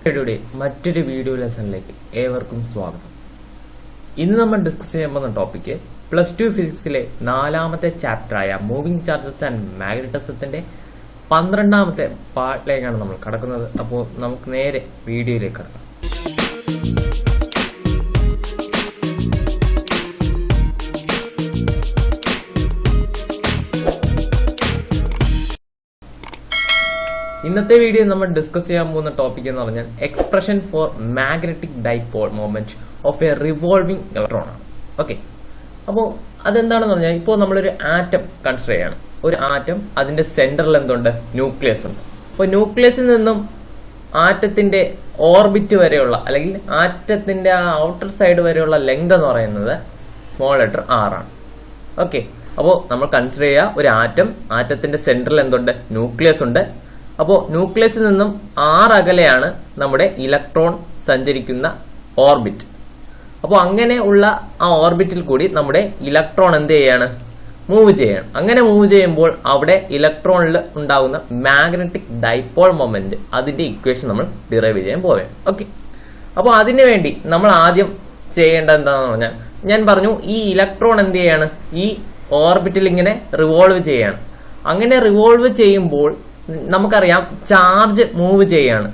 മറ്റൊരു വീഡിയോ ലെസണിലേക്ക് ഏവർക്കും സ്വാഗതം. ഇന്ന് നമ്മൾ ഡിസ്കസ് ചെയ്യാൻ പോകുന്ന ടോപ്പിക്ക് +2 ഫിസിക്സിലെ 4ാമത്തെ ചാപ്റ്ററായ മൂവിംഗ് ചാർജസ് ആൻഡ് മാഗ്നറ്റിസത്തിന്റെ 12ാമത്തെ പാർട്ടിലേക്കാണ് നമ്മൾ കടക്കുന്നത്. അപ്പോൾ നമുക്ക് നേരെ വീഡിയോയിലേക്ക് കടക്കാം. ഇന്നത്തെ വീഡിയോ നമ്മൾ ഡിസ്കസ് ചെയ്യാൻ പോകുന്ന ടോപ്പിക് എന്ന് പറഞ്ഞാൽ expression for magnetic dipole moment of A revolving electron ആണ്. ഓക്കെ, അപ്പോൾ അതെന്താണെന്ന് പറഞ്ഞാൽ ഇപ്പോൾ നമ്മളൊരു ആറ്റം കൺസിഡർ ചെയ്യാണ്. ഒരു ആറ്റം, അതിന്റെ സെന്ററിൽ എന്തുണ്ട്? ന്യൂക്ലിയസ് ഉണ്ട്. അപ്പോൾ ന്യൂക്ലിയസിൽ നിന്നും ആറ്റത്തിന്റെ ഓർബിറ്റ് വരെയുള്ള അല്ലെങ്കിൽ ആറ്റത്തിന്റെ ആ ഔട്ടർ സൈഡ് വരെയുള്ള ലെങ്ത് എന്ന് പറയുന്നത് സ്മോൾ ലെറ്റർ r ആണ്. ഓക്കെ, അപ്പോൾ നമ്മൾ കൺസിഡർ ചെയ്യുക ഒരു ആറ്റത്തിന്റെ സെന്ററിൽ എന്തുണ്ട്? ന്യൂക്ലിയസ് ഉണ്ട്. അപ്പോൾ ന്യൂക്ലിയസിൽ നിന്നും r അകലെയാണ് നമ്മുടെ ഇലക്ട്രോൺ സഞ്ചരിക്കുന്ന ഓർബിറ്റ്. അപ്പോൾ അങ്ങനെ ഉള്ള ആ ഓർബിറ്റിൽ കൂടി നമ്മുടെ ഇലക്ട്രോൺ എന്ത് ചെയ്യാണ്? മൂവ് ചെയ്യണം. അങ്ങനെ മൂവ് ചെയ്യുമ്പോൾ അവിടെ ഇലക്ട്രോണിൽ ഉണ്ടാകുന്ന മാഗ്നറ്റിക് ഡൈപോൾ മൊമെന്റ്, അതിന്റെ ഇക്വേഷൻ നമ്മൾ ഡിറൈവ് ചെയ്യാൻ പോവുകയാണ്. ഓക്കെ, അപ്പോൾ അതിനു വേണ്ടി നമ്മൾ ആദ്യം ചെയ്യേണ്ടത് എന്താണെന്ന് പറഞ്ഞാൽ, ഞാൻ പറഞ്ഞു ഈ ഇലക്ട്രോൺ എന്ത് ചെയ്യാണ്? ഈ ഓർബിറ്റിൽ ഇങ്ങനെ റിവോൾവ് ചെയ്യാണ്. അങ്ങനെ റിവോൾവ് ചെയ്യുമ്പോൾ നമുക്കറിയാം ചാർജ് മൂവ് ചെയ്യാണ്.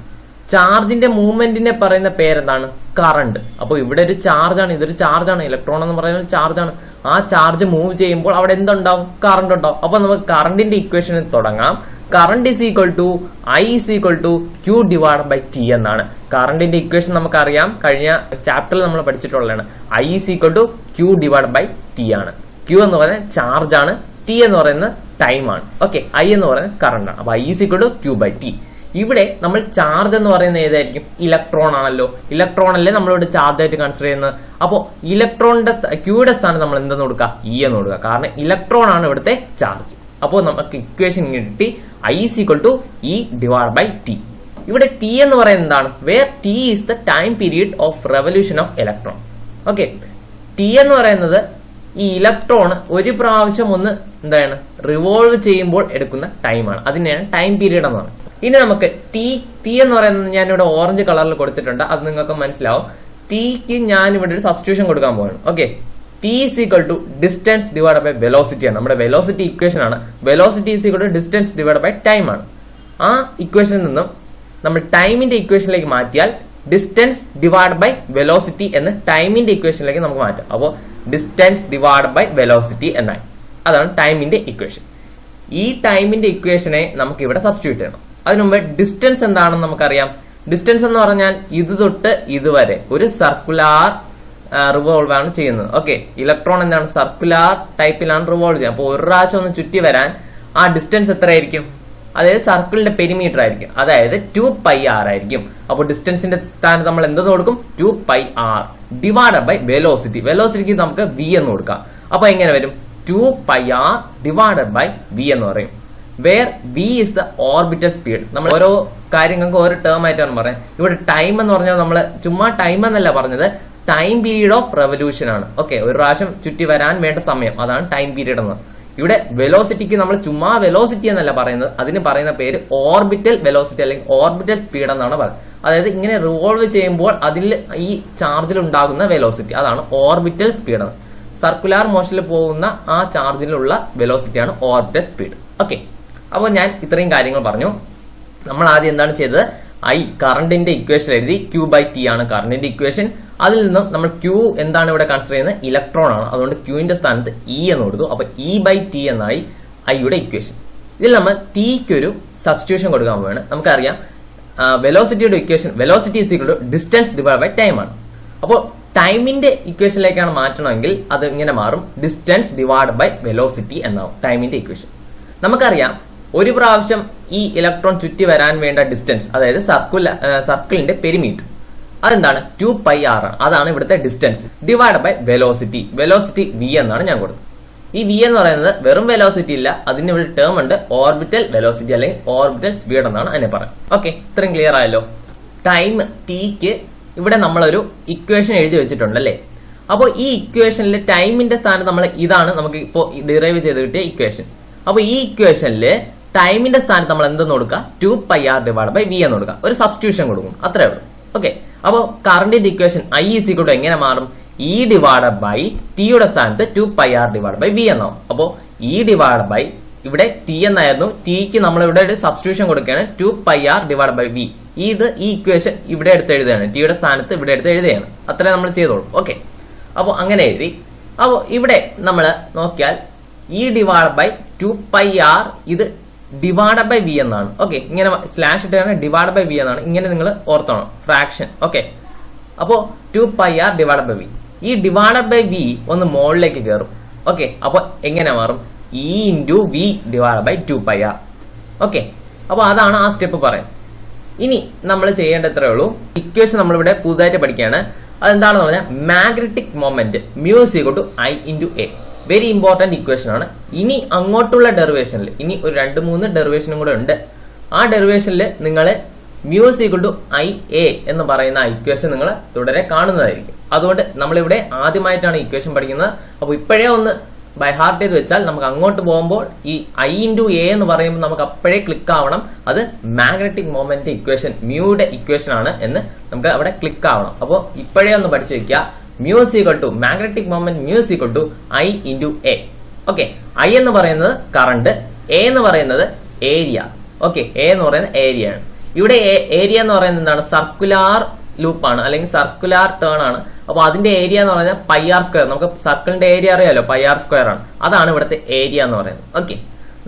ചാർജിന്റെ മൂവ്മെന്റിനെ പറയുന്ന പേരെന്താണ്? കറണ്ട്. അപ്പോൾ ഇവിടെ ഒരു ചാർജാണ്, ഇതൊരു ചാർജാണ്, ഇലക്ട്രോൺ എന്ന് പറയുന്ന ഒരു ചാർജാണ്. ആ ചാർജ് മൂവ് ചെയ്യുമ്പോൾ അവിടെ എന്തുണ്ടാവും? കറണ്ട് ഉണ്ടാവും. അപ്പൊ നമുക്ക് കറണ്ടിന്റെ ഇക്വേഷനിൽ തുടങ്ങാം. Current is equal to I is equal to Q divide by T എന്നാണ്. കറണ്ടിന്റെ ഇക്വേഷൻ നമുക്കറിയാം, കഴിഞ്ഞ ചാപ്റ്ററിൽ നമ്മൾ പഠിച്ചിട്ടുള്ളതാണ്. I is equal to Q divide by T ആണ്. Q എന്ന് പറയുന്നത് ചാർജ് ആണ്, T എന്ന് പറയുന്നത് ടൈം ആണ്. ഓക്കെ, I എന്ന് പറയുന്നത് കറണ്ട് ആണ്. അപ്പൊ I is equal to Q by T. ഇവിടെ നമ്മൾ ചാർജ് എന്ന് പറയുന്നത് ഏതായിരിക്കും? ഇലക്ട്രോൺ ആണല്ലോ. ഇലക്ട്രോൺ അല്ലേ നമ്മളിവിടെ ചാർജ് ആയിട്ട് കൺസിഡർ ചെയ്യുന്നത്. അപ്പോൾ ഇലക്ട്രോണിന്റെ ക്യൂയുടെ സ്ഥാനം നമ്മൾ എന്തെന്ന് കൊടുക്കുക? E എന്ന് കൊടുക്കുക. കാരണം ഇലക്ട്രോൺ ആണ് ഇവിടുത്തെ ചാർജ്. അപ്പോൾ നമുക്ക് ഇക്വേഷൻ കിട്ടി I is equal to E divide by T. ഇവിടെ T എന്ന് പറയുന്നത് എന്താണ്? Where T is the time period of revolution of electron. Okay, T എന്ന് പറയുന്നത് ഈ ഇലക്ട്രോൺ ഒരു പ്രാവശ്യം ഒന്ന് എന്താണ് റിവോൾവ് ചെയ്യുമ്പോൾ എടുക്കുന്ന ടൈമാണ്. അതിനെയാണ് ടൈം പീരീഡ് എന്ന് പറയുന്നത്. ഇനി നമുക്ക് ടി എന്ന് പറയുന്നത് ഞാനിവിടെ ഓറഞ്ച് കളറിൽ കൊടുത്തിട്ടുണ്ട്, അത് നിങ്ങൾക്ക് മനസ്സിലാവും. ടിക്ക് ഞാൻ ഇവിടെ ഒരു സബ്സ്റ്റിറ്റ്യൂഷൻ കൊടുക്കാൻ പോവാണ്. Okay, T is equal to distance divide by velocity ആണ്. നമ്മുടെ വെലോസിറ്റി ഇക്വേഷൻ ആണ്. Velocity is equal to distance divide by time ആണ്. ആ ഇക്വേഷനിൽ നിന്നും നമ്മൾ ടൈമിന്റെ ഇക്വേഷനിലേക്ക് മാറ്റിയാൽ ഡിസ്റ്റൻസ് ഡിവൈഡ് ബൈ വെലോസിറ്റി എന്ന് ടൈമിന്റെ ഇക്വേഷനിലേക്ക് നമുക്ക് മാറ്റാം. അപ്പോൾ ഡിസ്റ്റൻസ് ഡിവൈഡ് ബൈ വെലോസിറ്റി എന്നായി. അതാണ് ടൈമിന്റെ ഇക്വേഷൻ. ഈ ടൈമിന്റെ ഇക്വേഷനെ നമുക്ക് ഇവിടെ സബ്സ്റ്റിറ്റ്യൂട്ട് ചെയ്യണം. അതിനുമുമ്പ് ഡിസ്റ്റൻസ് എന്താണെന്ന് നമുക്കറിയാം. ഡിസ്റ്റൻസ് എന്ന് പറഞ്ഞാൽ ഇത് തൊട്ട് ഇതുവരെ ഒരു സർക്കുലാർ റിവോൾവ് ആണ് ചെയ്യുന്നത്. ഓക്കെ, ഇലക്ട്രോൺ എന്താണ്? സർക്കുലാർ ടൈപ്പിലാണ് റിവോൾവ് ചെയ്യുന്നത്. അപ്പോൾ ഒരു പ്രാവശ്യം ഒന്ന് ചുറ്റി വരാൻ ആ ഡിസ്റ്റൻസ് എത്രയായിരിക്കും? അതായത് സർക്കിളിന്റെ പെരിമീറ്റർ ആയിരിക്കും. അതായത് 2πr ആയിരിക്കും. അപ്പോൾ ഡിസ്റ്റൻസിന്റെ സ്ഥാനത്ത് നമ്മൾ എന്തെന്ന് കൊടുക്കും? 2πr divide by velocity. വെലോസിറ്റിക്ക് നമുക്ക് v എന്ന് കൊടുക്കാം. അപ്പൊ എങ്ങനെ വരും? 2πr ഡിവൈഡ് ബൈ v എന്ന് പറയും. Where v is the orbital speed. നമ്മൾ ഓരോ കാര്യങ്ങൾക്ക് ഓരോ ടേം ആയിട്ടാണ് പറയുന്നത്. ഇവിടെ ടൈം എന്ന് പറഞ്ഞാൽ നമ്മൾ ചുമ്മാ ടൈം എന്നല്ല പറഞ്ഞത്, ടൈം പീരീഡ് ഓഫ് റെവല്യൂഷൻ ആണ്. ഓക്കെ, ഒരു പ്രാവശ്യം ചുറ്റി വരാൻ വേണ്ട സമയം, അതാണ് ടൈം പീരീഡ് എന്ന്. ഇവിടെ വെലോസിറ്റിക്ക് നമ്മൾ ചുമ്മാ വെലോസിറ്റി എന്നല്ല പറയുന്നത്, അതിന് പറയുന്ന പേര് ഓർബിറ്റൽ വെലോസിറ്റി അല്ലെങ്കിൽ ഓർബിറ്റൽ സ്പീഡ് എന്നാണ് പറയുന്നത്. അതായത് ഇങ്ങനെ റിവോൾവ് ചെയ്യുമ്പോൾ അതിൽ ഈ ചാർജിൽ ഉണ്ടാകുന്ന വെലോസിറ്റി, അതാണ് ഓർബിറ്റൽ സ്പീഡ് എന്ന്. സർക്കുലാർ മോഷനിൽ പോകുന്ന ആ ചാർജിലുള്ള വെലോസിറ്റിയാണ് ഓർബിറ്റൽ സ്പീഡ്. ഓക്കെ, അപ്പോൾ ഞാൻ ഇത്രയും കാര്യങ്ങൾ പറഞ്ഞു. നമ്മൾ ആദ്യം എന്താണ് ചെയ്തത്? കറണ്ടിന്റെ ഇക്വേഷൻ എഴുതി. Q ബൈ T ആണ് കറണ്ടിന്റെ ഇക്വേഷൻ. അതിൽ നിന്നും നമ്മൾ Q എന്താണ് ഇവിടെ കൺസിഡർ ചെയ്യുന്നത്? ഇലക്ട്രോൺ ആണ്. അതുകൊണ്ട് Qന്റെ സ്ഥാനത്ത് E എന്ന് കൊടുത്തു. അപ്പൊ E ബൈ T എന്നായി ഐയുടെ ഇക്വേഷൻ. ഇതിൽ നമ്മൾ Tക്ക് ഒരു സബ്സ്റ്റിറ്റ്യൂഷൻ കൊടുക്കാൻ പോവാണ്. നമുക്കറിയാം വെലോസിറ്റിയുടെ equation, velocity is equal to distance divide by time ആണ്. അപ്പോൾ ടൈമിന്റെ ഇക്വേഷനിലേക്കാണ് മാറ്റണമെങ്കിൽ അത് ഇങ്ങനെ മാറും. ഡിസ്റ്റൻസ് ഡിവൈഡ് ബൈ വെലോസിറ്റി എന്നാവും ടൈമിന്റെ ഇക്വേഷൻ. നമുക്കറിയാം ഒരു പ്രാവശ്യം ഈ ഇലക്ട്രോൺ ചുറ്റി വരാൻ വേണ്ട ഡിസ്റ്റൻസ്, അതായത് സർക്കിളിന്റെ പെരിമീറ്റർ, അതെന്താണ്? 2πr ആണ്. അതാണ് ഇവിടുത്തെ distance divide by velocity. Velocity v എന്നാണ് ഞാൻ കൊടുത്തത്. ഈ v എന്ന് പറയുന്നത് വെറും വെലോസിറ്റി ഇല്ല, അതിന് ഇവിടെ ടേം ഉണ്ട്, ഓർബിറ്റൽ വെലോസിറ്റി അല്ലെങ്കിൽ ഓർബിറ്റൽ സ്പീഡ് എന്നാണ് അതിനെ പറയുന്നത്. ഓക്കെ, ഇത്രയും ക്ലിയർ ആയല്ലോ. ടൈം ടിക്ക് ഇവിടെ നമ്മളൊരു ഇക്വേഷൻ എഴുതി വെച്ചിട്ടുണ്ട് അല്ലേ. അപ്പോൾ ഈ ഇക്വേഷനിൽ ടൈമിന്റെ സ്ഥാനം നമ്മൾ ഇതാണ് നമുക്ക് ഇപ്പോൾ ഡിറൈവ് ചെയ്ത് കിട്ടിയ ഇക്വേഷൻ. അപ്പോൾ ഈ ഇക്വേഷനിൽ ടൈമിന്റെ സ്ഥാനത്ത് നമ്മൾ എന്തെന്ന് കൊടുക്കുക 2πr ഡിവൈഡ് ബൈ വി എന്ന് കൊടുക്കുക. ഒരു സബ്സ്റ്റിറ്റ്യൂഷൻ കൊടുക്കും, അത്രേ ഉള്ളൂ. ഓക്കെ, അപ്പോൾ കറണ്ടിന്റെ equation I is equal to എങ്ങനെ മാറും? E ഡിവൈഡ് ബൈ ടിയുടെ സ്ഥാനത്ത് 2πr ഡിവൈഡ് ബൈ വി എന്നാവും. അപ്പോൾ E ഡിവൈഡ് ബൈ ഇവിടെ ടി എന്നായിരുന്നു, ടിക്ക് നമ്മൾ ഇവിടെ ഒരു സബ്സ്റ്റിറ്റ്യൂഷൻ കൊടുക്കുകയാണ് 2πr ഡിവൈഡ് ബൈ വി. ഈ ഇക്വേഷൻ ഇവിടെ എടുത്ത് എഴുതുകയാണ്, ടിയുടെ സ്ഥാനത്ത് ഇവിടെ എടുത്ത് എഴുതുകയാണ്. അത്രേ നമ്മൾ ചെയ്തോളൂ. ഓക്കെ, അപ്പോൾ അങ്ങനെ എഴുതി. അപ്പോൾ ഇവിടെ നമ്മൾ നോക്കിയാൽ E ഡിവൈഡ് ബൈ 2πr ഇത് ഡിവൈഡ് ബൈ വി എന്നാണ്. ഓക്കെ, ഇങ്ങനെ സ്ലാഷ് ഇട്ടാണ് ഡിവൈഡ് ബൈ വി എന്നാണ്. ഇങ്ങനെ നിങ്ങൾ ഓർത്തോണം, ഫ്രാക്ഷൻ. ഓക്കെ, അപ്പോൾ 2πr ഡിവൈഡ് ബൈ വി. ഈ ഡിവൈഡ് ബൈ വി ഒന്ന് മുകളിലേക്ക് കയറും. ഓക്കെ, അപ്പോൾ എങ്ങനെ മാറും? E into V divide by 2πr. Okay, അപ്പോൾ അതാണ് ആ സ്റ്റെപ്പ് പറയുന്നത്. ഇനി നമ്മൾ ചെയ്യേണ്ട എത്രയേ ഉള്ളൂ, ഇക്വേഷൻ നമ്മളിവിടെ പുതുതായിട്ട് പഠിക്കുകയാണ്. അതെന്താണെന്ന് പറഞ്ഞാൽ magnetic moment mu is equal to I into A. Very important equation ആണ്. ഇനി അങ്ങോട്ടുള്ള ഡെറിവേഷനിൽ ഇനി ഒരു 2-3 ഡെറിവേഷനും കൂടെ ഉണ്ട്. ആ ഡെറിവേഷനിൽ നിങ്ങൾ mu is equal to I a എന്ന് പറയുന്ന ആ ഇക്വേഷൻ നിങ്ങൾ തുടരെ കാണുന്നതായിരിക്കും. അതുകൊണ്ട് നമ്മളിവിടെ ആദ്യമായിട്ടാണ് ഇക്വേഷൻ പഠിക്കുന്നത്. അപ്പോൾ ഇപ്പോഴേ ഒന്ന് ബൈ ഹാർട്ട് ചെയ്ത് വെച്ചാൽ നമുക്ക് അങ്ങോട്ട് പോകുമ്പോൾ ഈ I ഇൻറ്റു എ എന്ന് പറയുമ്പോൾ നമുക്ക് അപ്പോഴേ ക്ലിക്ക് ആവണം. അത് മാഗ്നറ്റിക് മൊമെന്റ് ഇക്വേഷൻ, മ്യൂയുടെ ഇക്വേഷൻ ആണ് എന്ന് നമുക്ക് അവിടെ ക്ലിക്ക് ആവണം. അപ്പോൾ ഇപ്പോഴേ ഒന്ന് പഠിച്ചു വെക്കുക. Mu is equal to magnetic moment mu is equal to I into A. Okay, I എന്ന് പറയുന്നത് കറണ്ട്, എ എന്ന് പറയുന്നത് ഏരിയ. ഓക്കെ, എ എന്ന് പറയുന്നത് ഏരിയ ആണ്. ഇവിടെ ഏരിയ എന്ന് പറയുന്നത് എന്താണ്? സർക്കുലാർ ലൂപ്പാണ് അല്ലെങ്കിൽ സർക്കുലാർ ടേൺ ആണ്. അപ്പോൾ അതിന്റെ ഏരിയ എന്ന് പറയുന്നത് πr². നമുക്ക് സർക്കിളിന്റെ ഏരിയ അറിയാലോ, πr² ആണ്. അതാണ് ഇവിടുത്തെ ഏരിയ എന്ന് പറയുന്നത്. ഓക്കെ,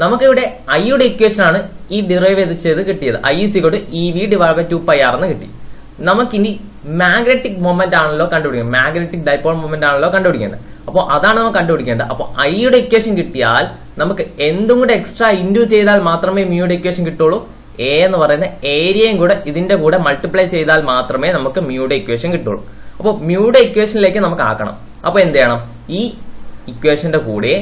നമുക്കിവിടെ ഐയുടെ ഇക്വേഷൻ ആണ് ഈ ഡിറൈവ് ചെയ്ത് കിട്ടിയത്. I is equal to EV divide by 2πr എന്ന് കിട്ടി. നമുക്കിനി മാഗ്നറ്റിക് മൊമെന്റ് ആണല്ലോ കണ്ടുപിടിക്കുന്നത്, മാഗ്നറ്റിക് ഡൈപോൾ മൊമെന്റ് ആണല്ലോ കണ്ടുപിടിക്കേണ്ടത്. അപ്പോൾ അതാണ് നമുക്ക് കണ്ടുപിടിക്കേണ്ടത്. അപ്പോൾ ഐയുടെ ഇക്വേഷൻ കിട്ടിയാൽ നമുക്ക് എന്തും കൂടെ എക്സ്ട്രാ ഇൻഡ്യൂ ചെയ്താൽ മാത്രമേ മ്യൂയുടെ ഇക്വേഷൻ കിട്ടുള്ളൂ. എ എന്ന് പറയുന്ന ഏരിയയും കൂടെ ഇതിന്റെ കൂടെ മൾട്ടിപ്ലൈ ചെയ്താൽ മാത്രമേ നമുക്ക് മ്യൂയുടെ ഇക്വേഷൻ കിട്ടുള്ളൂ. അപ്പോൾ മ്യൂയുടെ ഇക്വേഷനിലേക്ക് നമുക്ക് ആക്കണം. അപ്പോൾ എന്ത് ചെയ്യണം? ഈ ഇക്വേഷന്റെ കൂടെ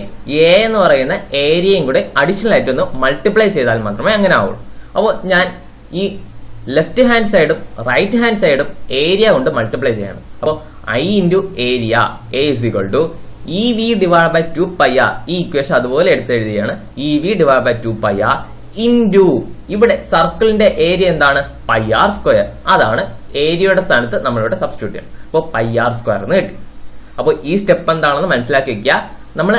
എ എന്ന് പറയുന്ന ഏരിയയും കൂടെ അഡീഷണൽ ആയിട്ട് ഒന്ന് മൾട്ടിപ്ലൈ ചെയ്താൽ മാത്രമേ അങ്ങനെ ആവുള്ളൂ. അപ്പോൾ ഞാൻ ഈ ലെഫ്റ്റ് ഹാൻഡ് സൈഡും റൈറ്റ് ഹാൻഡ് സൈഡും ഏരിയ കൊണ്ട് മൾട്ടിപ്ലൈ ചെയ്യണം. അപ്പോൾ I into area A is equal to EV divide by 2πr. ഈ ഇക്വേഷൻ അതുപോലെ എടുത്തെഴുതിയാണ്. EV divide by 2πr into ഇവിടെ സർക്കിളിന്റെ ഏരിയ എന്താണ്? πr². അതാണ് ഏരിയയുടെ സ്ഥാനത്ത് നമ്മളിവിടെ സബ്സ്റ്റിറ്റ്യൂട്ട് ചെയ്യണം. അപ്പോൾ πr² എന്ന് കിട്ടി. അപ്പോൾ ഈ സ്റ്റെപ്പ് എന്താണെന്ന് മനസ്സിലാക്കി വെക്കുക. നമ്മൾ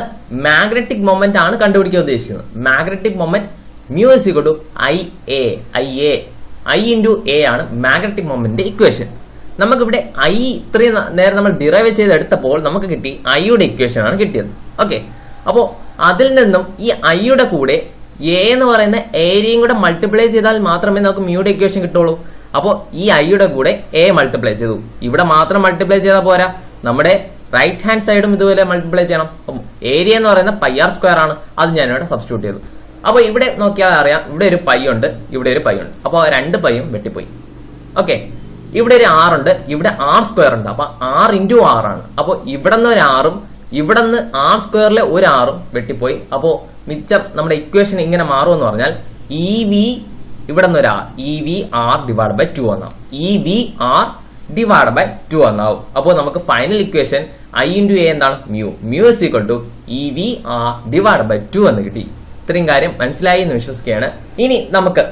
മാഗ്നറ്റിക് മൊമെന്റ് ആണ് കണ്ടുപിടിക്കാൻ ഉദ്ദേശിക്കുന്നത്. Magnetic moment mu is equal to I into A ആണ് മാഗ്നറ്റിക് മൊമെന്റിന്റെ ഇക്വേഷൻ. നമുക്കിവിടെ I ഇത്രയും നേരം നമ്മൾ ഡിറൈവ് ചെയ്തെടുത്തപ്പോൾ നമുക്ക് കിട്ടി ഐയുടെ ഇക്വേഷൻ ആണ് കിട്ടിയത്. ഓക്കെ, അപ്പോൾ അതിൽ നിന്നും ഈ ഐയുടെ കൂടെ എ എന്ന് പറയുന്ന ഏരിയയും കൂടെ മൾട്ടിപ്ലൈ ചെയ്താൽ മാത്രമേ നമുക്ക് മ്യൂയുടെ ഇക്വേഷൻ കിട്ടുള്ളൂ. അപ്പോൾ ഈ ഐയുടെ കൂടെ എ മൾട്ടിപ്ലൈ ചെയ്തു. ഇവിടെ മാത്രം മൾട്ടിപ്ലൈ ചെയ്താൽ പോരാ, നമ്മുടെ റൈറ്റ് ഹാൻഡ് സൈഡും ഇതുപോലെ മൾട്ടിപ്ലൈ ചെയ്യണം. അപ്പം ഏരിയ എന്ന് പറയുന്ന πr² ആണ്. അത് ഞാനിവിടെ സബ്സ്റ്റിറ്റ്യൂട്ട് ചെയ്തു. അപ്പോൾ ഇവിടെ നോക്കിയാൽ അറിയാം, ഇവിടെ ഒരു പൈ ഉണ്ട്, ഇവിടെ ഒരു പൈ ഉണ്ട്. അപ്പോൾ 2 പൈയും വെട്ടിപ്പോയി. ഓക്കെ, ഇവിടെ ഒരു r ഉണ്ട്, ഇവിടെ r² ഉണ്ട്. അപ്പൊ r ഇൻറ്റു r ആണ്. അപ്പോൾ ഇവിടെ നിന്ന് ഒരു r-ഉം ഇവിടെ നിന്ന് r² ഒരു r-ഉം വെട്ടിപ്പോയി. അപ്പോൾ മിച്ചം നമ്മുടെ ഇക്വേഷൻ ഇങ്ങനെ മാറുമെന്ന് പറഞ്ഞാൽ EV ഇവിടെ നിന്ന് ഒരു r, EV r divide by 2 എന്നാവും. EV r ഡിവൈഡ് ബൈ 2 എന്നാവും. അപ്പോൾ നമുക്ക് final equation I into A എന്താണ്? Mu is equal to EV r divide by 2 എന്ന് കിട്ടി. ഇത്രയും കാര്യം മനസ്സിലായി എന്ന് വിശ്വസിക്കുകയാണ്. ഇനി നമുക്ക്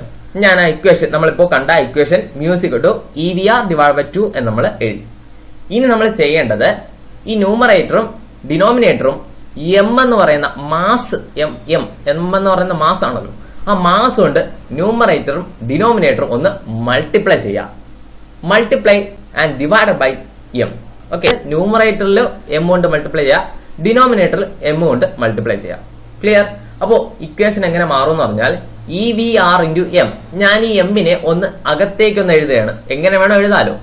ഞാൻ ആ ഇക്വേഷൻ നമ്മളിപ്പോൾ കണ്ട equation mu is equal to EVR divide by 2 എന്ന് നമ്മൾ എഴുതി. ഇനി നമ്മൾ ചെയ്യേണ്ടത് ഈ ന്യൂമറേറ്ററും ഡിനോമിനേറ്ററും എം എന്ന് പറയുന്ന മാസ്, എം എന്ന് പറയുന്ന മാസ് ആണല്ലോ, ആ മാസ് കൊണ്ട് ന്യൂമറേറ്ററും ഡിനോമിനേറ്ററും ഒന്ന് മൾട്ടിപ്ലൈ ചെയ്യാം. Multiply and divide by M. Okay, ന്യൂമറേറ്ററിൽ എം കൊണ്ട് മൾട്ടിപ്ലൈ ചെയ്യാം, ഡിനോമിനേറ്ററിൽ എം കൊണ്ട് മൾട്ടിപ്ലൈ ചെയ്യാം. ക്ലിയർ? അപ്പോൾ ഇക്വേഷൻ എങ്ങനെ മാറും എന്ന് പറഞ്ഞാൽ EVR ഇൻറ്റു എം. ഞാൻ ഈ എമ്മിനെ ഒന്ന് അകത്തേക്കൊന്ന് എഴുതുകയാണ്. എങ്ങനെ വേണോ എഴുതാലോ.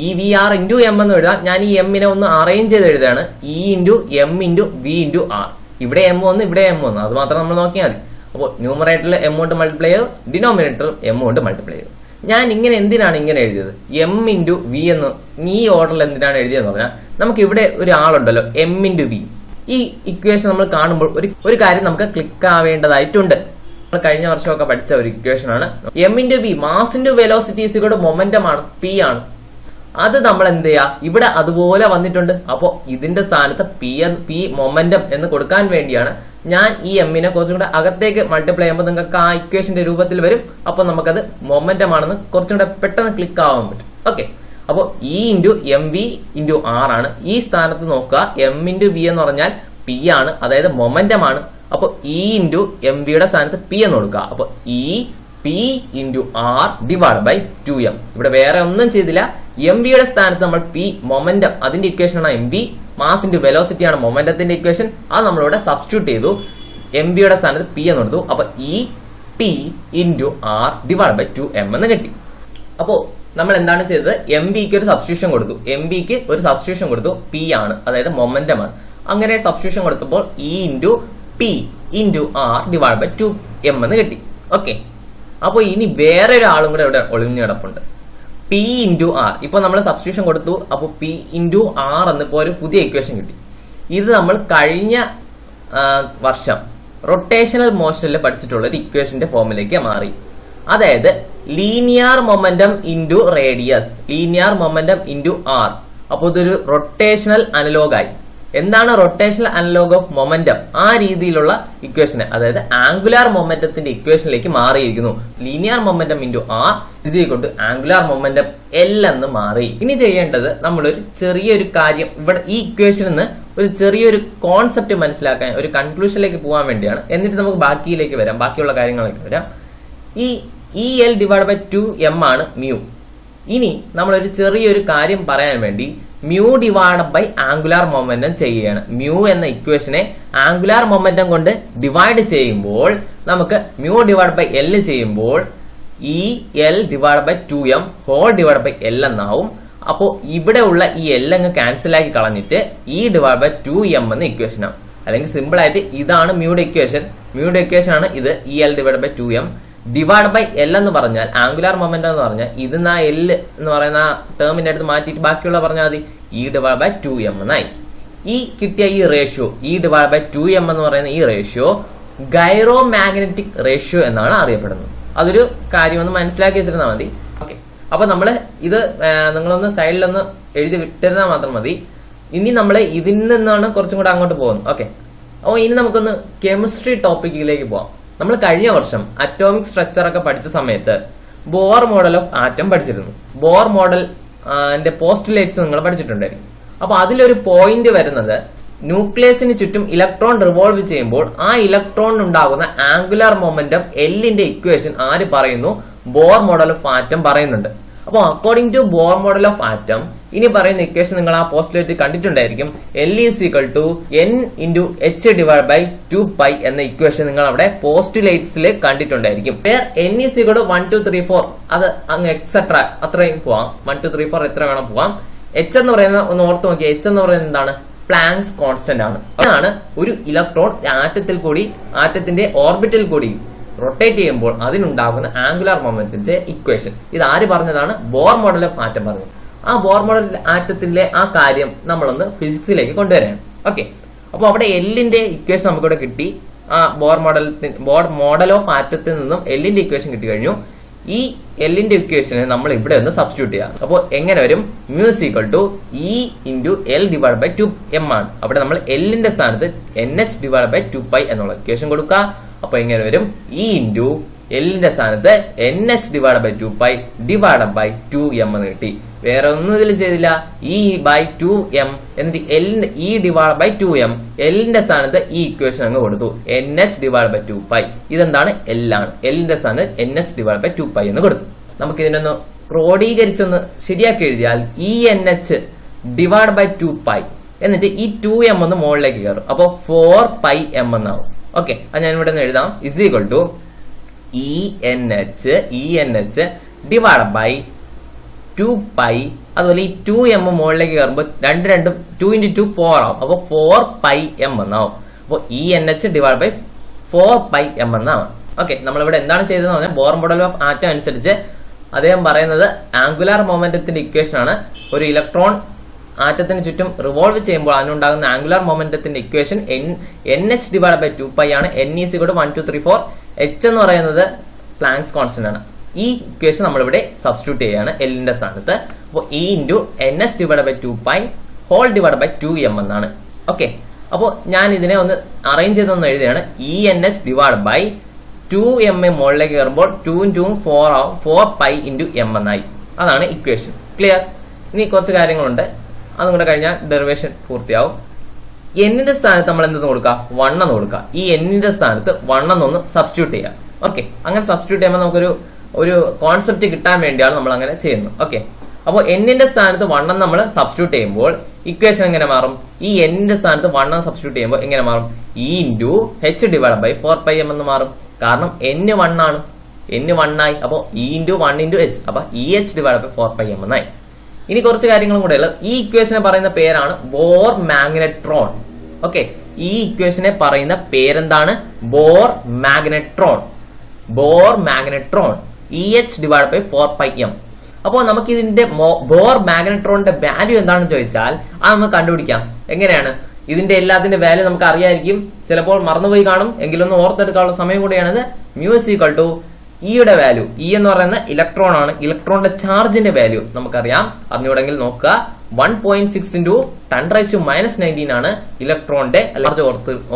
EVR ഇൻറ്റു എം എന്ന് എഴുതാം. ഞാൻ ഈ എമ്മിനെ ഒന്ന് അറേഞ്ച് ചെയ്ത് എഴുതുകയാണ്. E into M into V into R. ഇവിടെ എം ഒന്ന്, ഇവിടെ എം ഒന്ന്, അത് മാത്രം നമ്മൾ നോക്കിയാൽ മതി. അപ്പോൾ ന്യൂമറേറ്ററിൽ എം കൊണ്ട് മൾട്ടിപ്ലൈ ചെയ്തു, ഡിനോമിനേറ്ററിൽ എം കൊണ്ട് മൾട്ടിപ്ലൈ ചെയ്തു. ഞാൻ ഇങ്ങനെ എന്തിനാണ് ഇങ്ങനെ എഴുതിയത്? എം ഇൻറ്റു വി എന്ന് ഈ ഓർഡറിൽ എന്തിനാണ് എഴുതിയതെന്ന് പറഞ്ഞാൽ നമുക്ക് ഇവിടെ ഒരു ആളുണ്ടല്ലോ, എം ഇൻറ്റു വി. ഈ ഇക്വേഷൻ നമ്മൾ കാണുമ്പോൾ ഒരു കാര്യം നമുക്ക് ക്ലിക്ക് ആവേണ്ടതായിട്ടുണ്ട്. കഴിഞ്ഞ വർഷമൊക്കെ പഠിച്ച ഒരു ഇക്വേഷൻ ആണ്. M into V, mass into velocities കൂടെ മൊമെന്റം ആണ്, പി ആണ്. അത് നമ്മൾ എന്ത് ചെയ്യാ, ഇവിടെ അതുപോലെ വന്നിട്ടുണ്ട്. അപ്പോൾ ഇതിന്റെ സ്ഥാനത്ത് പി മൊമെന്റം എന്ന് കൊടുക്കാൻ വേണ്ടിയാണ് ഞാൻ ഈ എമ്മിനെ കുറച്ചും കൂടെ അകത്തേക്ക് മൾട്ടിപ്ലൈ ചെയ്യുമ്പോൾ നിങ്ങൾക്ക് ആ ഇക്വേഷന്റെ രൂപത്തിൽ വരും. അപ്പോൾ നമുക്കത് മൊമെന്റം ആണെന്ന് കുറച്ചും കൂടെ പെട്ടെന്ന് ക്ലിക്ക് ആവാൻ പറ്റും. ഓക്കെ, അപ്പോൾ E into M V into R ആണ്. ഈ സ്ഥാനത്ത് നോക്കുക, എം ഇൻറ്റു വി എന്ന് പറഞ്ഞാൽ പി ആണ്, അതായത് മൊമെന്റം ആണ്. അപ്പോൾ ഇ ഇൻറ്റു എം വിയുടെ സ്ഥാനത്ത് പി എന്ന് കൊടുക്കുക. അപ്പോൾ E P into R divide by 2m. ഇവിടെ വേറെ ഒന്നും ചെയ്തില്ല. എം വിയുടെ സ്ഥാനത്ത് നമ്മൾ പി മൊമെന്റം, അതിന്റെ ഇക്വേഷൻ ആണ് M V. Mass into velocity ആണ് മൊമെന്റത്തിന്റെ ഇക്വേഷൻ. അത് നമ്മളിവിടെ സബ്സ്റ്റിറ്റ്യൂട്ട് ചെയ്തു. എം വിയുടെ സ്ഥാനത്ത് പി എന്ന് കൊടുത്തു. അപ്പൊ E P into R divide by 2m എന്ന് കിട്ടി. അപ്പോ നമ്മൾ എന്താണ് ചെയ്തത്? എം വിക്ക് ഒരു സബ്സ്റ്റിറ്റ്യൂഷൻ കൊടുത്തു. എം വിക്ക് ഒരു സബ്സ്റ്റിറ്റ്യൂഷൻ കൊടുത്തു. പി ആണ്, അതായത് മൊമെന്റം ആണ്. അങ്ങനെ സബ്സ്റ്റിറ്റ്യൂഷൻ കൊടുത്തപ്പോൾ E into P into R divide by 2m എന്ന് കിട്ടി. ഓക്കെ, അപ്പൊ ഇനി വേറെ ഒരാളും കൂടെ ഇവിടെ ഒളിഞ്ഞു കിടപ്പുണ്ട്. P into R. ഇപ്പൊ നമ്മൾ സബ്സ്റ്റിറ്റ്യൂഷൻ കൊടുത്തു. അപ്പൊ പി ഇൻറ്റു ആർ എന്നിപ്പോ ഒരു പുതിയ ഇക്വേഷൻ കിട്ടി. ഇത് നമ്മൾ കഴിഞ്ഞ വർഷം റൊട്ടേഷണൽ മോഷനിൽ പഠിച്ചിട്ടുള്ള ഒരു ഇക്വേഷന്റെ ഫോമിലേക്ക് മാറി. അതായത് linear momentum into radius, linear momentum into R. അപ്പൊ ഇതൊരു റൊട്ടേഷണൽ അനലോഗായി. എന്താണ് റൊട്ടേഷണൽ അനലോഗ് ഓഫ് മൊമെന്റം? ആ രീതിയിലുള്ള ഇക്വേഷന്, അതായത് ആംഗുലാർ മൊമെന്റത്തിന്റെ ഇക്വേഷനിലേക്ക് മാറിയിരിക്കുന്നു. Linear momentum into R is equal to angular momentum L എന്ന് മാറി. ഇനി ചെയ്യേണ്ടത് നമ്മളൊരു ചെറിയൊരു കാര്യം, ഇവിടെ ഈ ഇക്വേഷനിൽ നിന്ന് ഒരു ചെറിയൊരു കോൺസെപ്റ്റ് മനസ്സിലാക്കാൻ, ഒരു കൺക്ലൂഷനിലേക്ക് പോകാൻ വേണ്ടിയാണ്. എന്നിട്ട് നമുക്ക് ബാക്കിയിലേക്ക് വരാം, ബാക്കിയുള്ള കാര്യങ്ങളിലേക്ക് വരാം. ഈ എൽ ഡിവൈഡ് ബൈ 2m ആണ് മ്യൂ. ഇനി നമ്മളൊരു ചെറിയൊരു കാര്യം പറയാൻ വേണ്ടി mu divide by angular momentum ചെയ്യുകയാണ്. മ്യൂ എന്ന ഇക്വേഷനെ ആംഗുലാർ മൊമെന്റം കൊണ്ട് ഡിവൈഡ് ചെയ്യുമ്പോൾ നമുക്ക് മ്യൂ ഡിവൈഡ് ബൈ എൽ ചെയ്യുമ്പോൾ ഈ L divide by 2m whole divide by L എന്നാവും. അപ്പോൾ ഇവിടെ ഉള്ള ഈ എൽ അങ്ങ് ക്യാൻസൽ ആക്കി കളഞ്ഞിട്ട് ഇ ഡിവൈഡ് ബൈ 2m എന്ന ഇക്വേഷൻ ആവും. അല്ലെങ്കിൽ സിമ്പിൾ ആയിട്ട് ഇതാണ് മ്യൂയുടെ ഇക്വേഷൻ. മ്യൂയുടെ ഇക്വേഷൻ ആണ് ഇത്. E L divide by 2m divide by L എന്ന് പറഞ്ഞാൽ ആംഗുലാർ മൊമെന്റം എന്ന് പറഞ്ഞാൽ ഇത് ആ എൽ എന്ന് പറയുന്ന ടേമിന്റെ അടുത്ത് മാറ്റിയിട്ട് ബാക്കിയുള്ള പറഞ്ഞാൽ മതി. ഇ ഡിവൈഡ് ബൈ 2m എന്നായി. ഈ കിട്ടിയ ഈ ratio E divide by 2m എന്ന് പറയുന്ന ഈ റേഷ്യോ ഗൈറോ മാഗ്നറ്റിക് റേഷ്യോ എന്നാണ് അറിയപ്പെടുന്നത്. അതൊരു കാര്യം ഒന്ന് മനസ്സിലാക്കി വെച്ചിരുന്നാൽ മതി. ഓക്കെ, അപ്പൊ നമ്മള് ഇത് നിങ്ങളൊന്ന് സൈഡിലൊന്ന് എഴുതി വിട്ടിരുന്നാൽ മാത്രം മതി. ഇനി നമ്മൾ ഇതിൽ നിന്നാണ് കുറച്ചും കൂടെ അങ്ങോട്ട് പോകുന്നത്. ഓക്കെ, അപ്പോൾ ഇനി നമുക്കൊന്ന് കെമിസ്ട്രി ടോപ്പിക്കിലേക്ക് പോവാം. നമ്മൾ കഴിഞ്ഞ വർഷം അറ്റോമിക് സ്ട്രക്ചർ ഒക്കെ പഠിച്ച സമയത്ത് ബോർ മോഡൽ ഓഫ് ആറ്റം പഠിച്ചിരുന്നു. ബോർ മോഡൽ പോസ്റ്റുലേറ്റ്സ് നിങ്ങൾ പഠിച്ചിട്ടുണ്ടായിരിക്കും. അപ്പൊ അതിലൊരു പോയിന്റ് വരുന്നത് ന്യൂക്ലിയസിന് ചുറ്റും ഇലക്ട്രോൺ റിവോൾവ് ചെയ്യുമ്പോൾ ആ ഇലക്ട്രോണിന് ഉണ്ടാകുന്ന ആംഗുലാർ മൊമെന്റം എല്ലിന്റെ ഇക്വേഷൻ ആര് പറയുന്നു? ബോർ മോഡൽ ഓഫ് ആറ്റം പറയുന്നുണ്ട്. അപ്പൊ according to Bohr model of atom ഇനി പറയുന്ന ഇക്വേഷൻ നിങ്ങൾ ആ പോസ്റ്റുലേറ്റ് കണ്ടിട്ടുണ്ടായിരിക്കും. L is equal to N into H divide by 2π എന്ന ഇക്വേഷൻ നിങ്ങൾ അവിടെ പോസ്റ്റുലേറ്റ്സിൽ കണ്ടിട്ടുണ്ടായിരിക്കും. എൻ ഈസ് ഈക്വൽ ടു 1 2 3 4 അത് അങ്ങ് എക്സെട്ര അത്രയും പോവാം. 1 2 3 4 എത്ര വേണം പോവാം. എച്ച് എന്ന് പറയുന്ന ഒന്ന് ഓർത്ത് നോക്കിയാൽ എച്ച് എന്ന് പറയുന്നത് എന്താണ്? പ്ലാങ്ക്സ് കോൺസ്റ്റന്റ് ആണ്. അതാണ് ഒരു ഇലക്ട്രോൺ ആറ്റത്തിൽ കൂടി, ആറ്റത്തിന്റെ ഓർബിറ്റിൽ കൂടി റൊട്ടേറ്റ് ചെയ്യുമ്പോൾ അതിനുണ്ടാകുന്ന ആംഗുലാർ മൊമെന്റത്തിന്റെ ഇക്വേഷൻ. ഇത് ആര് പറഞ്ഞതാണ്? ബോർ മോഡൽ ഓഫ് ആറ്റം പറഞ്ഞു. ആ ബോർ മോഡൽ ആറ്റത്തിന്റെ ആ കാര്യം നമ്മളൊന്ന് ഫിസിക്സിലേക്ക് കൊണ്ടുവരാണ്. ഓക്കെ, അപ്പൊ അവിടെ എല്ലിന്റെ ഇക്വേഷൻ നമുക്കിവിടെ കിട്ടി. ആ ബോർ മോഡൽ ഓഫ് ആറ്റത്തിൽ നിന്നും എല്ലിന്റെ ഇക്വേഷൻ കിട്ടി കഴിഞ്ഞു. ഈ എല്ലിന്റെ ഇക്വേഷനെ നമ്മൾ ഇവിടെ ഒന്ന് സബ്സ്റ്റിറ്റ്യൂട്ട് ചെയ്യാം. അപ്പോൾ എങ്ങനെ വരും? Mu is equal to E into L divide by 2m ആണ്. അവിടെ നമ്മൾ എല്ലിന്റെ സ്ഥാനത്ത് NH ഡിവൈഡ് ബൈ 2π എന്നുള്ള ഇക്വേഷൻ കൊടുക്കുക. അപ്പൊ എങ്ങനെ വരും? ഇ ഇൻറ്റു എല്ലിന്റെ സ്ഥാനത്ത് NH divide by 2π divide by 2m എന്ന് കിട്ടി. വേറെ ഒന്നും ഇതിൽ ചെയ്തില്ല. ഇ ബൈ 2m എന്നിട്ട് എല്ലിന്റെ ഇ ഡിവൈഡ് ബൈ 2m എല്ലിന്റെ സ്ഥാനത്ത് ഈ ഇക്വേഷൻ അങ്ങ് കൊടുത്തു. NH ഡിവൈഡ് ബൈ 2π ഇതെന്താണ്? എല്ലാണ്. എല്ലിന്റെ സ്ഥാനത്ത് NH ഡിവൈഡ് ബൈ 2π എന്ന് കൊടുത്തു. നമുക്ക് ഇതിനൊന്ന് ക്രോഡീകരിച്ചൊന്ന് ശരിയാക്കി എഴുതിയാൽ ENH ഡിവൈഡ് ബൈ 2π എന്നിട്ട് ഈ 2m ഒന്ന് മുകളിലേക്ക് കയറും. അപ്പൊ 4πm എന്നാവും. ഓക്കെ, അത് ഞാൻ ഇവിടെ നിന്ന് എഴുതാം. Is equal to ENH divide by 2π. അതുപോലെ ഈ 2m മുകളിലേക്ക് കയറുമ്പോൾ 2 × 2 4 ആവും. അപ്പൊ 4πm എന്നാവും. അപ്പൊ ENH ഡിവൈഡ് ബൈ 4πm എന്നാവും. ഓക്കെ, നമ്മളിവിടെ എന്താണ് ചെയ്തതെന്ന് പറഞ്ഞാൽ ബോർ മോഡൽ ഓഫ് ആറ്റം അനുസരിച്ച് അദ്ദേഹം പറയുന്നത് ആംഗുലാർ മൊമെന്റത്തിന്റെ ഇക്വേഷൻ ആണ്. ഒരു ഇലക്ട്രോൺ ആറ്റത്തിന് ചുറ്റും റിവോൾവ് ചെയ്യുമ്പോൾ അതിനുണ്ടാകുന്ന ആംഗുലാർ മൊമെന്റത്തിന്റെ ഇക്വേഷൻ NH ഡിവൈഡ് ബൈ 2π ആണ്. N is equal to 1 2 3 4. H എന്ന് പറയുന്നത് പ്ലാങ്ക്സ് കോൺസ്റ്റന്റ് ആണ്. ഈ ഇക്വേഷൻ നമ്മളിവിടെ സബ്സ്റ്റിറ്റ്യൂട്ട് ചെയ്യാണ് എല്ലിന്റെ സ്ഥാനത്ത്. അപ്പോൾ E into NH divide by 2π whole divide by 2m എന്നാണ്. ഓക്കെ, അപ്പോൾ ഞാൻ ഇതിനെ ഒന്ന് അറേഞ്ച് ചെയ്തൊന്ന് എഴുതിയാണ് ENH ഡിവൈഡ് ബൈ 2m മുകളിലേക്ക് കയറുമ്പോൾ 2 × 4 ആവും 4π × m എന്നായി. അതാണ് ഇക്വേഷൻ. ക്ലിയർ? ഇനി കുറച്ച് കാര്യങ്ങളുണ്ട്, അതും കൂടെ കഴിഞ്ഞാൽ ഡെറിവേഷൻ പൂർത്തിയാവും. എന്നിന്റെ സ്ഥാനത്ത് നമ്മൾ എന്തെന്ന് കൊടുക്കുക? 1 എന്ന് കൊടുക്കുക. ഈ എന്നിന്റെ സ്ഥാനത്ത് 1 എന്നൊന്ന് സബ്സ്റ്റിറ്റ്യൂട്ട് ചെയ്യാം. ഓക്കെ, അങ്ങനെ സബ്സ്റ്റിറ്റ്യൂട്ട് ചെയ്യുമ്പോൾ നമുക്കൊരു കോൺസെപ്റ്റ് കിട്ടാൻ വേണ്ടിയാണ് നമ്മൾ അങ്ങനെ ചെയ്യുന്നത്. ഓക്കെ, അപ്പോൾ എന്നിന്റെ സ്ഥാനത്ത് 1 നമ്മൾ സബ്സ്റ്റിറ്റ്യൂട്ട് ചെയ്യുമ്പോൾ ഇക്വേഷൻ എങ്ങനെ മാറും? ഈ എന്നിന്റെ സ്ഥാനത്ത് 1 സബ്സ്റ്റിറ്റ്യൂട്ട് ചെയ്യുമ്പോൾ എങ്ങനെ മാറും? E × h divide by 4πm എന്ന് മാറും. കാരണം n 1 ആണ്, n 1 ആയി. അപ്പോൾ E × 1 × h, അപ്പൊ EH ഡിവൈഡ് ബൈ 4πm എന്നായി. ഇനി കുറച്ച് കാര്യങ്ങളും കൂടെ ഉള്ളത്. ഈ ഇക്വേഷനെ പറയുന്ന പേരാണ് ബോർ മാഗ്നട്രോൺ. ഓക്കെ, ഈ ഇക്വേഷനെ പറയുന്ന പേരെന്താണ്? Bohr magnetron. Bohr magnetron EH divide by 4πm. അപ്പോൾ നമുക്ക് ഇതിന്റെ ബോർ മാഗ്നട്രോണിന്റെ വാല്യൂ എന്താണെന്ന് ചോദിച്ചാൽ അത് നമുക്ക് കണ്ടുപിടിക്കാം. എങ്ങനെയാണ്? ഇതിന്റെ എല്ലാത്തിന്റെ വാല്യൂ നമുക്ക് അറിയായിരിക്കും, ചിലപ്പോൾ മറന്നുപോയി കാണും, എങ്കിലൊന്ന് ഓർത്തെടുക്കാനുള്ള സമയം കൂടിയാണിത്. μ ഇയുടെ വാല്യൂ, ഇ എന്ന് പറയുന്ന ഇലക്ട്രോൺ ആണ്, ഇലക്ട്രോണിന്റെ ചാർജിന്റെ വാല്യൂ നമുക്കറിയാം. അറിഞ്ഞുകൂടെങ്കിൽ നോക്കുക. 1.6 × 10⁻⁻19 ആണ് ഇലക്ട്രോണിന്റെ ചാർജ്.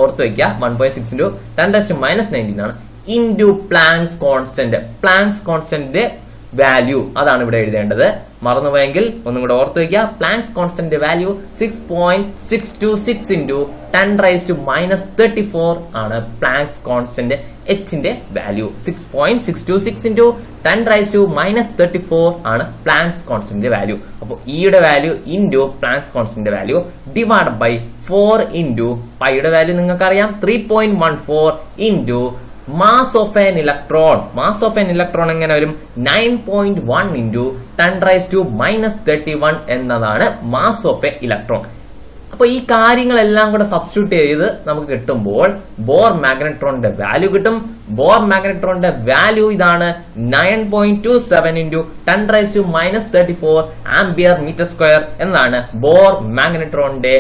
ഓർത്ത് വയ്ക്കുക, 1.6 × 10⁻⁻19 ആണ്. Into Planck's constant. പ്ലാങ്ക്സ് കോൺസ്റ്റന്റിന്റെ വാല്യൂ അതാണ് ഇവിടെ എഴുതേണ്ടത്. മറന്നുപോയെങ്കിൽ ഒന്നും കൂടെ ഓർത്ത് വയ്ക്കുക. പ്ലാങ്ക്സ് കോൺസ്റ്റന്റ് വാല്യൂ 6.626 × 10⁻34 ആണ് പ്ലാങ്ക്സ് കോൺസ്റ്റന്റ് എച്ചിന്റെ വാല്യൂ. 6.626 × 10⁻34 ആണ് പ്ലാങ്ക്സ് കോൺസ്റ്റന്റ് വാല്യൂ. അപ്പോൾ ഇയുടെ value into Planck's constant value divide by 4 into പൈയുടെ വാല്യൂ നിങ്ങൾക്കറിയാം 3.14 into mass of an electron. mass of an electron എങ്ങനെ വരും? 9.1 × 10⁻31 എന്നതാണ് mass of a electron. അപ്പൊ ഈ കാര്യങ്ങളെല്ലാം കൂടെ സബ്സ്റ്റിറ്റ്യൂട്ട് ചെയ്ത് നമുക്ക് കിട്ടുമ്പോൾ ബോർ മാഗ്നട്രോണിന്റെ വാല്യൂ കിട്ടും. ബോർ മാഗ്നട്രോണിന്റെ വാല്യൂ ഇതാണ് 9.27 × 10⁻34 ആംപിയർ മീറ്റർ സ്ക്വയർ എന്നാണ് ബോർ മാഗ്നട്രോണിന്റെ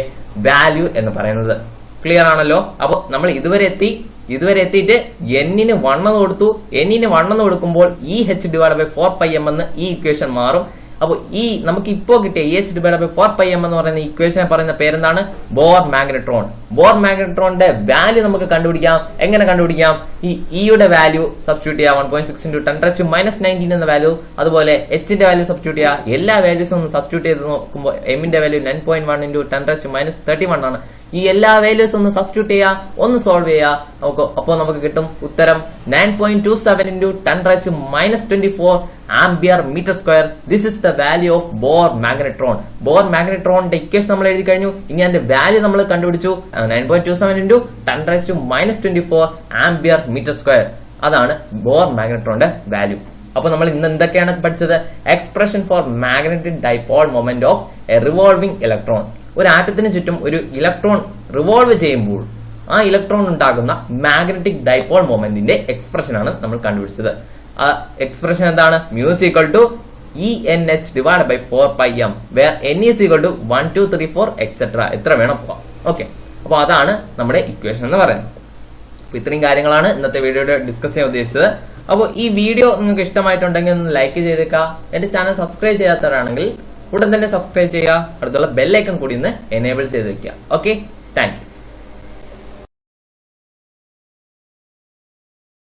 വാല്യൂ എന്ന് പറയുന്നത്. ക്ലിയർ ആണല്ലോ? അപ്പൊ നമ്മൾ ഇതുവരെ എത്തിയിട്ട് എന്നിന് 1 കൊടുത്തു. എന്നിന് 1 കൊടുക്കുമ്പോൾ EH ഡിവൈഡ് ബൈ 4πm എന്ന് ഈ ഇക്വേഷൻ മാറും. അപ്പോൾ ഈ നമുക്ക് ഇപ്പോ കിട്ടിയ EH ഡിവൈഡ് ബൈ 4πm എന്ന് പറയുന്ന ഇക്വേഷനെ പറയുന്ന പേരെന്താണ്? Bohr magnetron. ബോർ മാഗ്നട്രോണിന്റെ വാല്യൂ നമുക്ക് കണ്ടുപിടിക്കാം. എങ്ങനെ കണ്ടുപിടിക്കാം? ഈ ഇയുടെ വാല്യൂ സബ്സ്റ്റിറ്റ്യൂട്ട് ചെയ്യാം, 1.6 × 10⁻19 എന്ന വാല്യൂ. അതുപോലെ എച്ചിന്റെ വാല്യൂ സബ്സ്റ്റിറ്റ്യൂട്ട് ചെയ്യുക. എല്ലാ വാല്യൂസും സബ്സ്റ്റിറ്റ്യൂട്ട് ചെയ്ത് നോക്കുമ്പോൾ എമ്മിന്റെ വാല്യൂ 9.1 × 10⁻31 ആണ്. ഈ എല്ലാ വാല്യൂസ് ഒന്ന് സബ്സ്റ്റിറ്റ്യൂട്ട് ചെയ്യുക, ഒന്ന് സോൾവ് ചെയ്യുക. അപ്പോൾ നമുക്ക് കിട്ടും ഉത്തരം 9.27 × 10⁻24 ampere metre square. This is the value of Bohr magnetron. Bohr മാഗ്നട്രോണിന്റെ ഇക്വേഷൻ നമ്മൾ എഴുതി കഴിഞ്ഞു. ഇനി അതിന്റെ വാല്യൂ നമ്മൾ കണ്ടുപിടിച്ചു. 9.27 × 10⁻24 ആംപിയർ മീറ്റർ സ്ക്വയർ. അതാണ് ബോർ മാഗ്നട്രോണിന്റെ വാല്യൂ. അപ്പൊ നമ്മൾ ഇന്ന് എന്തൊക്കെയാണ് പഠിച്ചത്? Expression for magnetic dipole moment of A revolving electron. ഒരു ആറ്റത്തിന് ചുറ്റും ഒരു ഇലക്ട്രോൺ റിവോൾവ് ചെയ്യുമ്പോൾ ആ ഇലക്ട്രോൺ ഉണ്ടാകുന്ന മാഗ്നറ്റിക് ഡൈപോൾ മൊമെന്റിന്റെ എക്സ്പ്രഷൻ ആണ് നമ്മൾ കണ്ടുപിടിച്ചത്. ആ എക്സ്പ്രഷൻ എന്താണ്? μ ENH divide by 4πm where n is equal to 1 2 3 4 etc. എത്ര വേണം പോവാം. ഓക്കെ, അപ്പൊ അതാണ് നമ്മുടെ ഇക്വേഷൻ എന്ന് പറയുന്നത്. അപ്പൊ ഇത്രയും കാര്യങ്ങളാണ് ഇന്നത്തെ വീഡിയോയിൽ ഡിസ്കസ് ചെയ്യാൻ ഉദ്ദേശിച്ചത്. അപ്പോൾ ഈ വീഡിയോ നിങ്ങൾക്ക് ഇഷ്ടമായിട്ടുണ്ടെങ്കിൽ ഒന്ന് ലൈക്ക് ചെയ്തേക്കുക. എന്റെ ചാനൽ സബ്സ്ക്രൈബ് ചെയ്യാത്തവരാണെങ്കിൽ ഉടൻ തന്നെ സബ്സ്ക്രൈബ് ചെയ്യുക. അടുത്തുള്ള ബെൽ ഐക്കൺ കൂടി ഒന്ന് എനേബിൾ ചെയ്ത് വെക്കുക. Okay, thank you.